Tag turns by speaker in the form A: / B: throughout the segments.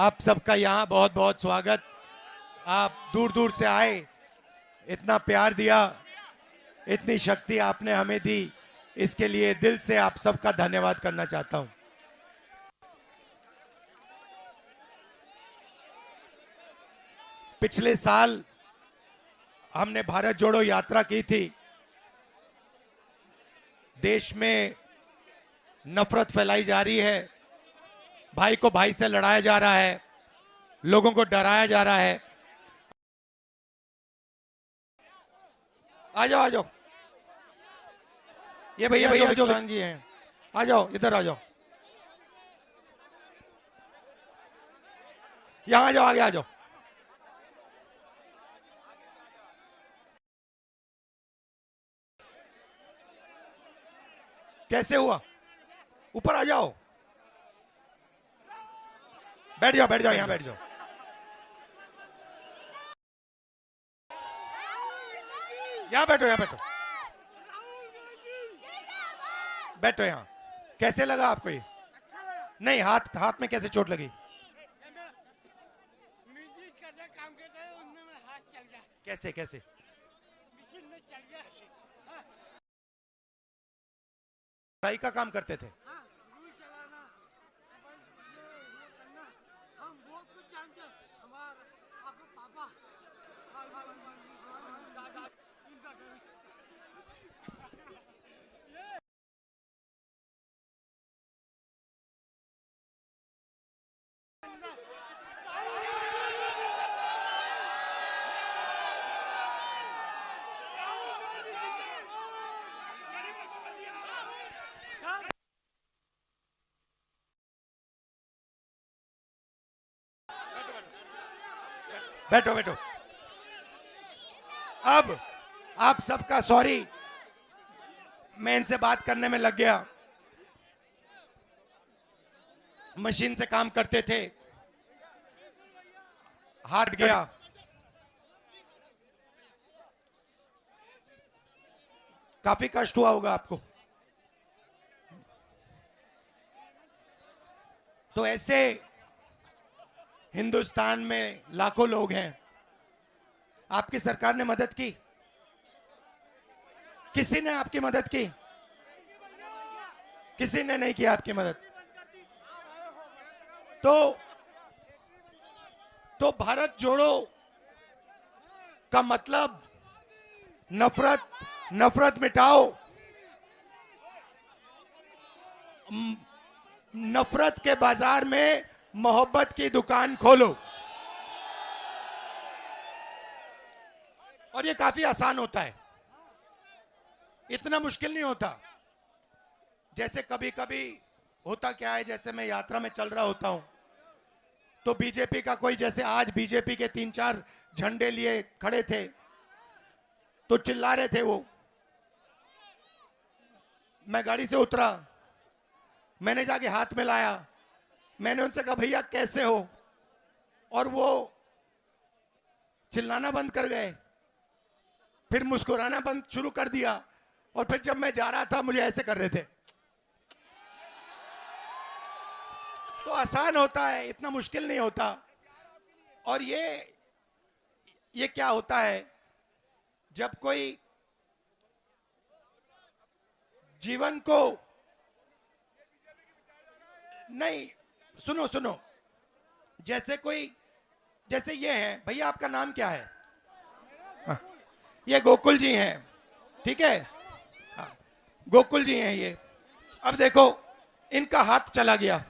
A: आप सबका यहाँ बहुत बहुत स्वागत। आप दूर दूर से आए, इतना प्यार दिया, इतनी शक्ति आपने हमें दी, इसके लिए दिल से आप सबका धन्यवाद करना चाहता हूं। पिछले साल हमने भारत जोड़ो यात्रा की थी। देश में नफरत फैलाई जा रही है, भाई को भाई से लड़ाया जा रहा है, लोगों को डराया जा रहा है। आ जाओ आ जाओ, ये भैया जो जी हैं, आ जाओ इधर आ जाओ, यहां आ जाओ, आगे आ जाओ। कैसे हुआ? ऊपर आ जाओ, बैठ जाओ, यहां बैठ जाओ। यहां बैठो, बैठो यहां। कैसे लगा आपको ये? नहीं, हाथ में कैसे चोट लगी? कैसे कैसे? भाई का काम करते थे? बैठो बैठो। अब आप सबका सॉरी, मैं इनसे बात करने में लग गया। मशीन से काम करते थे, हाथ गया। काफी कष्ट हुआ होगा आपको। तो ऐसे हिंदुस्तान में लाखों लोग हैं। आपकी सरकार ने मदद की? किसी ने आपकी मदद की? किसी ने नहीं किया आपकी मदद। तो भारत जोड़ो का मतलब नफरत मिटाओ, नफरत के बाजार में मोहब्बत की दुकान खोलो। और ये काफी आसान होता है, इतना मुश्किल नहीं होता। जैसे कभी कभी होता क्या है, जैसे मैं यात्रा में चल रहा होता हूं तो बीजेपी का कोई, जैसे आज बीजेपी के 3-4 झंडे लिए खड़े थे तो चिल्ला रहे थे वो। मैं गाड़ी से उतरा, मैंने जाके हाथ में लाया, मैंने उनसे कहा भैया कैसे हो, और वो चिल्लाना बंद कर गए, फिर मुस्कुराना बंद शुरू कर दिया, और फिर जब मैं जा रहा था मुझे ऐसे कर रहे थे। तो आसान होता है, इतना मुश्किल नहीं होता। और ये क्या होता है, जब कोई जीवन को नहीं, सुनो, जैसे ये है भैया, आपका नाम क्या है? हाँ, ये गोकुल जी हैं, ठीक है? हाँ, गोकुल जी हैं ये। अब देखो, इनका हाथ चला गया,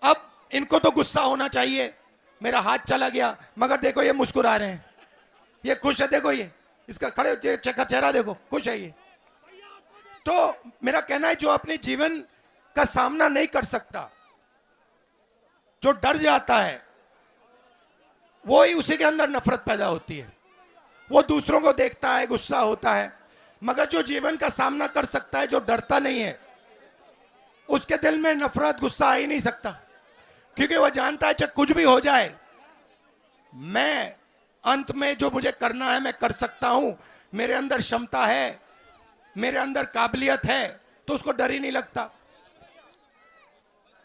A: अब इनको तो गुस्सा होना चाहिए, मेरा हाथ चला गया, मगर देखो ये मुस्कुरा रहे हैं, ये खुश है। देखो ये इसका खड़े चेहरा देखो, खुश है ये। तो मेरा कहना है, जो अपने जीवन का सामना नहीं कर सकता, जो डर जाता है, वो ही उसी के अंदर नफरत पैदा होती है। वो दूसरों को देखता है, गुस्सा होता है, मगर जो जीवन का सामना कर सकता है, जो डरता नहीं है, उसके दिल में नफरत, गुस्सा आ ही नहीं सकता, क्योंकि वह जानता है चाहे कुछ भी हो जाए, मैं अंत में जो मुझे करना है मैं कर सकता हूं, मेरे अंदर क्षमता है, मेरे अंदर काबिलियत है, तो उसको डर ही नहीं लगता।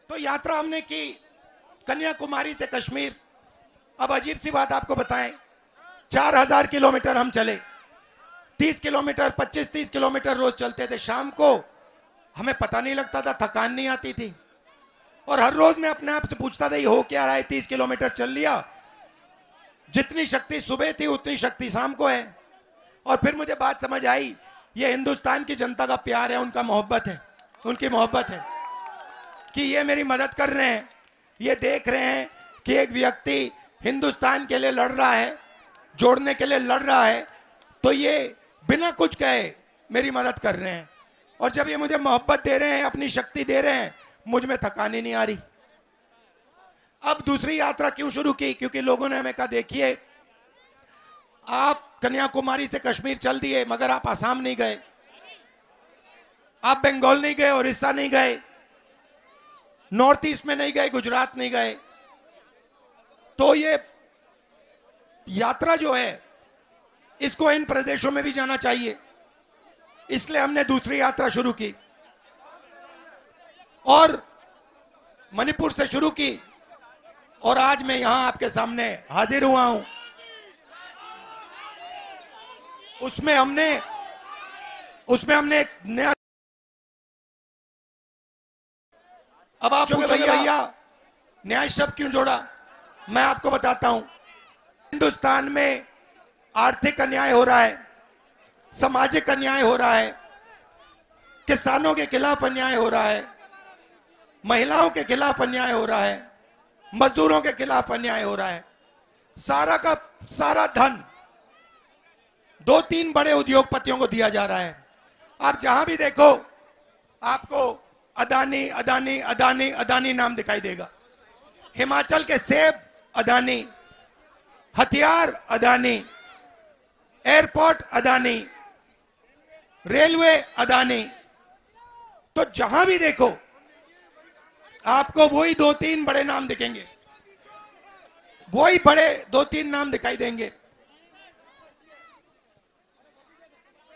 A: तो यात्रा हमने की, कन्याकुमारी से कश्मीर। अब अजीब सी बात आपको बताएं, 4000 किलोमीटर हम चले, 30 किलोमीटर 25-30 किलोमीटर रोज चलते थे। शाम को हमें पता नहीं लगता था, थकान नहीं आती थी। और हर रोज मैं अपने आप से पूछता था ये हो क्या रहा है, 30 किलोमीटर चल लिया, जितनी शक्ति सुबह थी उतनी शक्ति शाम को है। और फिर मुझे बात समझ आई, ये हिंदुस्तान की जनता का प्यार है, उनका मोहब्बत है, उनकी मोहब्बत है कि ये मेरी मदद कर रहे हैं। ये देख रहे हैं कि एक व्यक्ति हिंदुस्तान के लिए लड़ रहा है, जोड़ने के लिए लड़ रहा है, तो ये बिना कुछ कहे मेरी मदद कर रहे हैं। और जब ये मुझे मोहब्बत दे रहे हैं, अपनी शक्ति दे रहे हैं, मुझ में थकान ही नहीं आ रही। अब दूसरी यात्रा क्यों शुरू की? क्योंकि लोगों ने हमें कहा देखिए आप कन्याकुमारी से कश्मीर चल दिए मगर आप आसाम नहीं गए, आप बंगाल नहीं गए, उड़ीसा नहीं गए, नॉर्थ ईस्ट में नहीं गए, गुजरात नहीं गए। तो ये यात्रा जो है इसको इन प्रदेशों में भी जाना चाहिए, इसलिए हमने दूसरी यात्रा शुरू की और मणिपुर से शुरू की। और आज मैं यहां आपके सामने हाजिर हुआ हूं। उसमें हमने एक नया, अब आप पूछोगे भैया न्याय शब्द क्यों जोड़ा? मैं आपको बताता हूं। हिंदुस्तान में आर्थिक अन्याय हो रहा है, सामाजिक अन्याय हो रहा है, किसानों के खिलाफ अन्याय हो रहा है, महिलाओं के खिलाफ अन्याय हो रहा है, मजदूरों के खिलाफ अन्याय हो रहा है। सारा का सारा धन 2-3 बड़े उद्योगपतियों को दिया जा रहा है। आप जहां भी देखो आपको अदानी अदानी अदानी अदानी नाम दिखाई देगा। हिमाचल के सेब अदानी, हथियार अदानी, एयरपोर्ट अदानी, रेलवे अदानी। तो जहां भी देखो आपको वही 2-3 बड़े नाम दिखेंगे, वही बड़े 2-3 नाम दिखाई देंगे।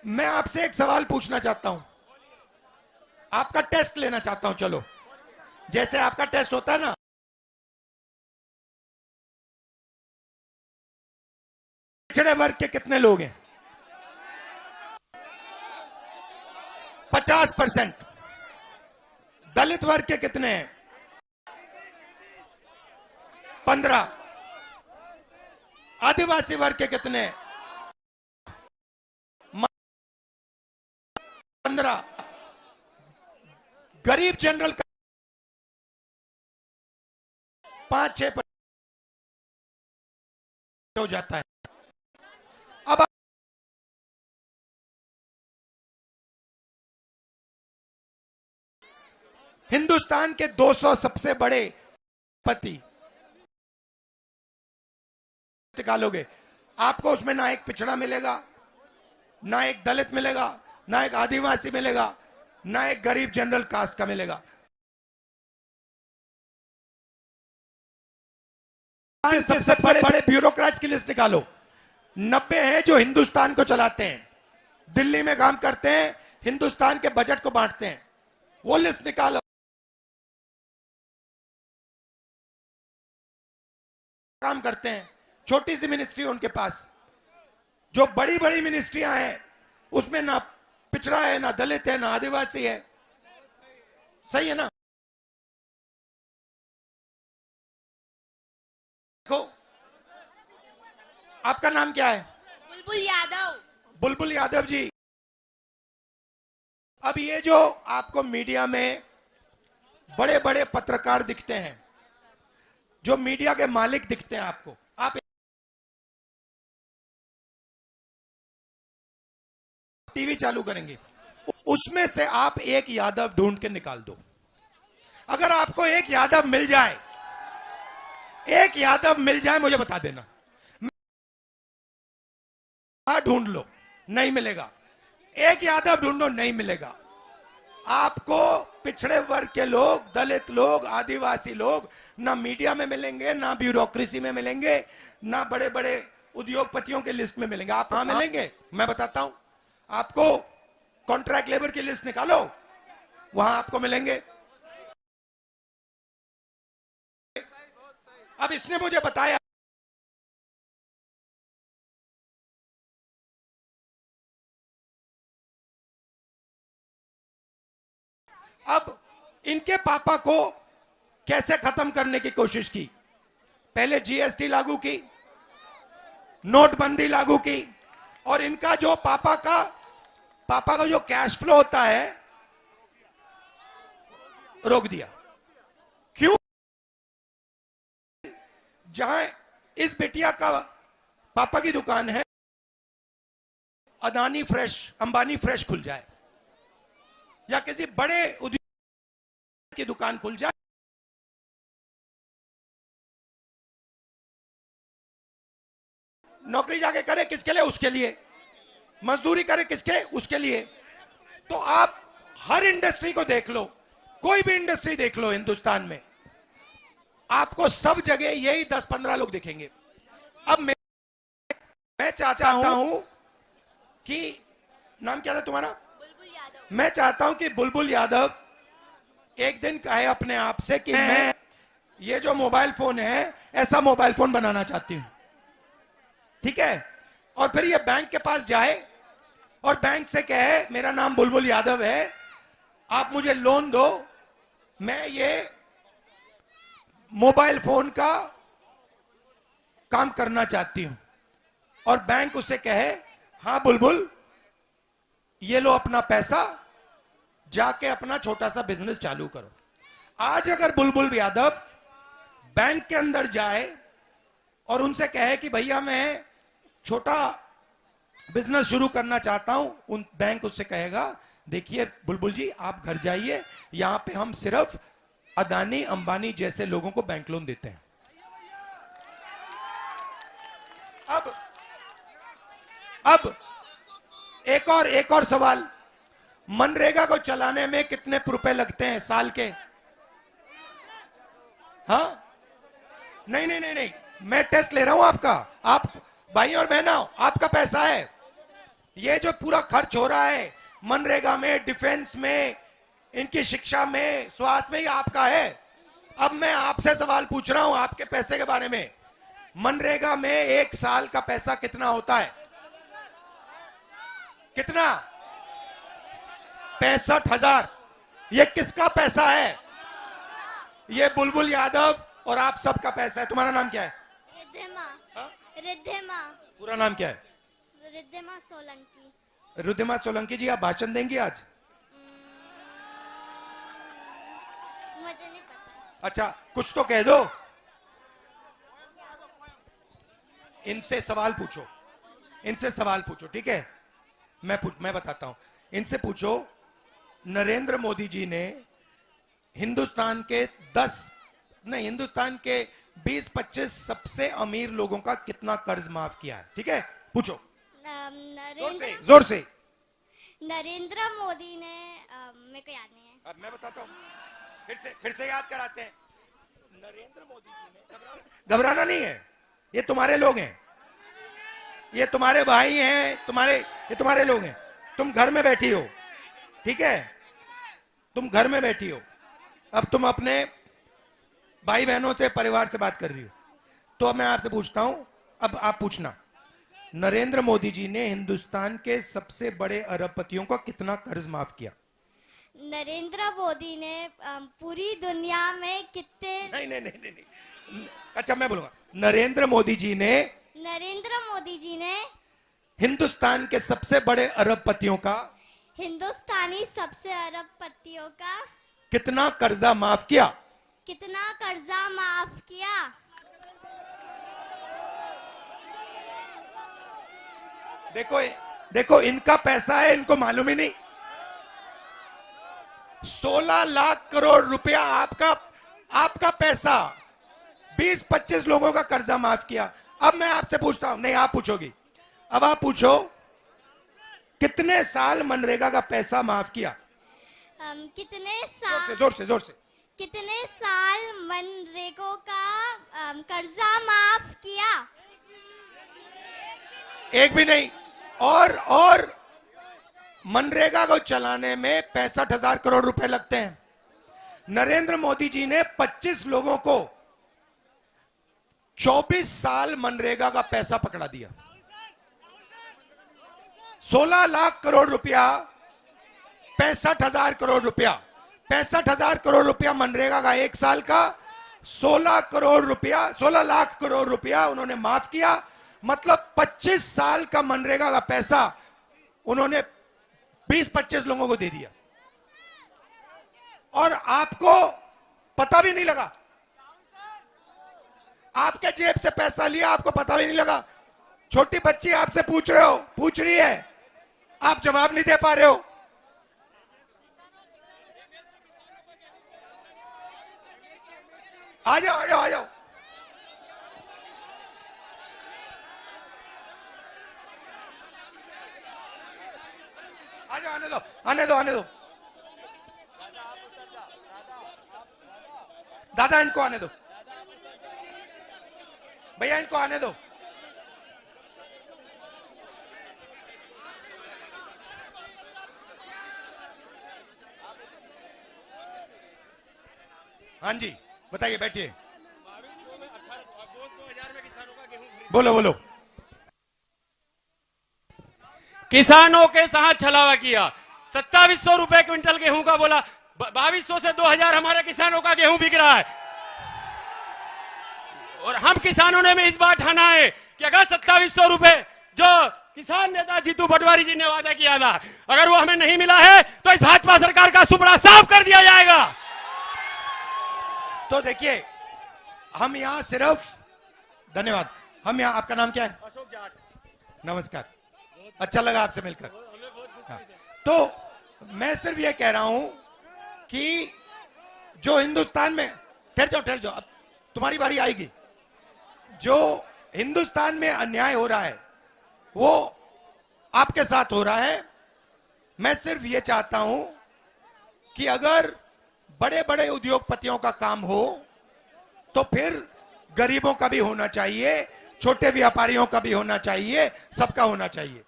A: मैं आपसे एक सवाल पूछना चाहता हूं, आपका टेस्ट लेना चाहता हूं। चलो, जैसे आपका टेस्ट होता है ना, पिछड़े वर्ग के कितने लोग हैं? 50%। दलित वर्ग के कितने हैं? 15। आदिवासी वर्ग के कितने हैं? 15। गरीब जनरल का 5-6% हो जाता है। अब हिंदुस्तान के 200 सबसे बड़े पति निकालोगे, आपको उसमें ना एक पिछड़ा मिलेगा, ना एक दलित मिलेगा, ना एक आदिवासी मिलेगा, ना एक गरीब जनरल कास्ट का मिलेगा। सबसे बड़े ब्यूरोक्रेट्स की लिस्ट निकालो, 90 हैं जो हिंदुस्तान को चलाते हैं, दिल्ली में काम करते हैं, हिंदुस्तान के बजट को बांटते हैं। वो लिस्ट निकालो। काम करते हैं, छोटी सी मिनिस्ट्री उनके पास। जो बड़ी बड़ी मिनिस्ट्रियां हैं उसमें ना पिछड़ा है, ना दलित है, ना आदिवासी है। सही है ना? देखो, आपका नाम क्या है?
B: बुलबुल यादव।
A: बुलबुल यादव जी, अब ये जो आपको मीडिया में बड़े बड़े पत्रकार दिखते हैं, जो मीडिया के मालिक दिखते हैं आपको, आप टीवी चालू करेंगे, उसमें से आप एक यादव ढूंढ के निकाल दो। अगर आपको एक यादव मिल जाए, एक यादव मिल जाए, मुझे बता देना। ढूंढ लो, नहीं मिलेगा। एक यादव ढूंढो, नहीं मिलेगा। आपको पिछड़े वर्ग के लोग, दलित लोग, आदिवासी लोग ना मीडिया में मिलेंगे, ना ब्यूरोक्रेसी में मिलेंगे, ना बड़े बड़े उद्योगपतियों के लिस्ट में मिलेंगे। आप कहां मिलेंगे? मैं बताता हूं आपको। कॉन्ट्रैक्ट लेबर की लिस्ट निकालो, वहां आपको मिलेंगे। अब इसने मुझे बताया, अब इनके पापा को कैसे खत्म करने की कोशिश की। पहले जीएसटी लागू की, नोटबंदी लागू की, और इनका जो पापा का जो कैश फ्लो होता है रोक दिया। क्यों? जहां इस बिटिया का पापा की दुकान है, अदानी फ्रेश, अंबानी फ्रेश खुल जाए, या किसी बड़े उद्योग की दुकान खुल जाए, नौकरी जाके करे किसके लिए? उसके लिए। मजदूरी करे किसके? उसके लिए। तो आप हर इंडस्ट्री को देख लो, कोई भी इंडस्ट्री देख लो हिंदुस्तान में, आपको सब जगह यही 10-15 लोग दिखेंगे। अब मैं चाहता हूं कि, नाम क्या था तुम्हारा? बुलबुल यादव। मैं चाहता हूं कि बुलबुल यादव एक दिन कहे अपने आप से कि मैं ये जो मोबाइल फोन है ऐसा मोबाइल फोन बनाना चाहती हूं, ठीक है? और फिर ये बैंक के पास जाए और बैंक से कहे मेरा नाम बुलबुल यादव है, आप मुझे लोन दो, मैं ये मोबाइल फोन का काम करना चाहती हूं। और बैंक उसे कहे हां बुलबुल, ये लो अपना पैसा, जाके अपना छोटा सा बिजनेस चालू करो। आज अगर बुलबुल यादव बैंक के अंदर जाए और उनसे कहे कि भैया मैं छोटा बिजनेस शुरू करना चाहता हूं, उन बैंक उससे कहेगा देखिए बुलबुल जी, आप घर जाइए, यहां पे हम सिर्फ अदानी अंबानी जैसे लोगों को बैंक लोन देते हैं। अब एक और सवाल, मनरेगा को चलाने में कितने रुपए लगते हैं साल के? हाँ, नहीं, मैं टेस्ट ले रहा हूं आपका। आप भाई और बहनों, आपका पैसा है, ये जो पूरा खर्च हो रहा है मनरेगा में, डिफेंस में, इनकी शिक्षा में, स्वास्थ्य में, ये आपका है। अब मैं आपसे सवाल पूछ रहा हूं आपके पैसे के बारे में। मनरेगा में एक साल का पैसा कितना होता है? कितना? 65,000। ये किसका पैसा है? ये बुलबुल यादव और आप सबका पैसा है। तुम्हारा नाम क्या है?
B: रिद्धिमा।
A: पूरा नाम क्या है?
B: रिद्धिमा सोलंकी।
A: रिद्धिमा सोलंकी जी, आप भाषण देंगी आज?
B: मुझे नहीं पता।
A: अच्छा, कुछ तो कह दो। इनसे सवाल पूछो, इनसे सवाल पूछो, ठीक है? मैं बताता हूं। इनसे पूछो, नरेंद्र मोदी जी ने हिंदुस्तान के 20-25 सबसे अमीर लोगों का कितना कर्ज माफ किया है? ठीक है, पूछो जोर से।
B: नरेंद्र मोदी ने, मेरे को याद नहीं है।
A: अब मैं बताता हूं, फिर से याद कराते हैं। नरेंद्र मोदी जी ने, घबराना नहीं है, ये तुम्हारे लोग हैं, ये तुम्हारे भाई हैं, ये तुम्हारे लोग हैं। तुम घर में बैठी हो, ठीक है? तुम घर में बैठी हो, अब तुम अपने भाई बहनों से, परिवार से बात कर रही हो, तो अब मैं आपसे पूछता हूं, अब आप पूछना, नरेंद्र मोदी जी ने हिंदुस्तान के सबसे बड़े अरबपतियों का कितना कर्ज माफ किया?
B: नरेंद्र मोदी ने पूरी दुनिया में कितने?
A: नहीं। अच्छा, मैं बोलूंगा, नरेंद्र मोदी जी ने हिंदुस्तान के सबसे बड़े अरबपतियों का,
B: हिंदुस्तानी सबसे अरबपतियों का
A: कितना कर्जा माफ किया?
B: कितना कर्जा माफ किया?
A: देखो इनका पैसा है, इनको मालूम ही नहीं। 16 लाख करोड़ रुपया आपका पैसा, 20-25 लोगों का कर्जा माफ किया। अब मैं आपसे पूछता हूं, नहीं आप पूछोगी, अब आप पूछो, कितने साल मनरेगा का पैसा माफ किया?
B: कितने साल?
A: जोर से।
B: कितने साल मनरेगा का कर्जा माफ किया?
A: एक भी नहीं। और मनरेगा को चलाने में 65,000 करोड़ रुपए लगते हैं। नरेंद्र मोदी जी ने 25 लोगों को 24 साल मनरेगा का पैसा पकड़ा दिया। 16 लाख करोड़ रुपया, 65,000 करोड़ रुपया, 65,000 करोड़ रुपया मनरेगा का एक साल का, 16 करोड़ रुपया, 16 लाख करोड़ रुपया उन्होंने माफ किया। मतलब 25 साल का मनरेगा का पैसा उन्होंने 20-25 लोगों को दे दिया और आपको पता भी नहीं लगा। आपके जेब से पैसा लिया, आपको पता भी नहीं लगा। छोटी बच्ची आपसे पूछ रही है, आप जवाब नहीं दे पा रहे हो। आ जाओ आ जाओ आ जाओ। आ जाओ, आने दो आने दो आने दो। दादा इनको आने दो, भैया इनको आने दो। हाँ जी बताइए, बैठिए, बोलो बोलो।
C: किसानों के साथ छलावा किया। 2700 रुपए क्विंटल गेहूं का बोला, 2200 से 2000 हमारे किसानों का गेहूं बिक रहा है। और हम किसानों ने भी इस बार ठाना है कि अगर 2700 रुपए जो किसान नेता जीतू पटवारी जी ने वादा किया था, अगर वो हमें नहीं मिला है तो इस भाजपा सरकार का सुपड़ा साफ कर दिया जाएगा।
A: तो देखिए, हम यहां सिर्फ, धन्यवाद, हम यहां, आपका नाम क्या है?
C: अशोक जाट।
A: नमस्कार, अच्छा लगा आपसे मिलकर। हाँ। तो मैं सिर्फ ये कह रहा हूं कि जो हिंदुस्तान में, ठहर जाओ, अब तुम्हारी बारी आएगी। जो हिंदुस्तान में अन्याय हो रहा है वो आपके साथ हो रहा है। मैं सिर्फ ये चाहता हूं कि अगर बड़े बड़े उद्योगपतियों का काम हो तो फिर गरीबों का भी होना चाहिए, छोटे व्यापारियों का भी होना चाहिए, सबका होना चाहिए।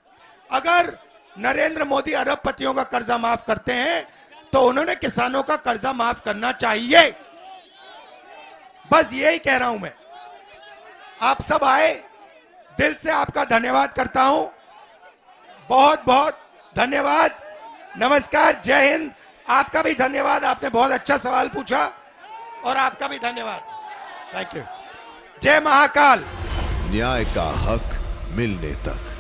A: अगर नरेंद्र मोदी अरबपतियों का कर्जा माफ करते हैं तो उन्होंने किसानों का कर्जा माफ करना चाहिए। बस यही कह रहा हूं मैं। आप सब आए, दिल से आपका धन्यवाद करता हूं, बहुत बहुत धन्यवाद। नमस्कार, जय हिंद। आपका भी धन्यवाद, आपने बहुत अच्छा सवाल पूछा और आपका भी धन्यवाद, थैंक यू। जय महाकाल।
D: न्याय का हक मिलने तक।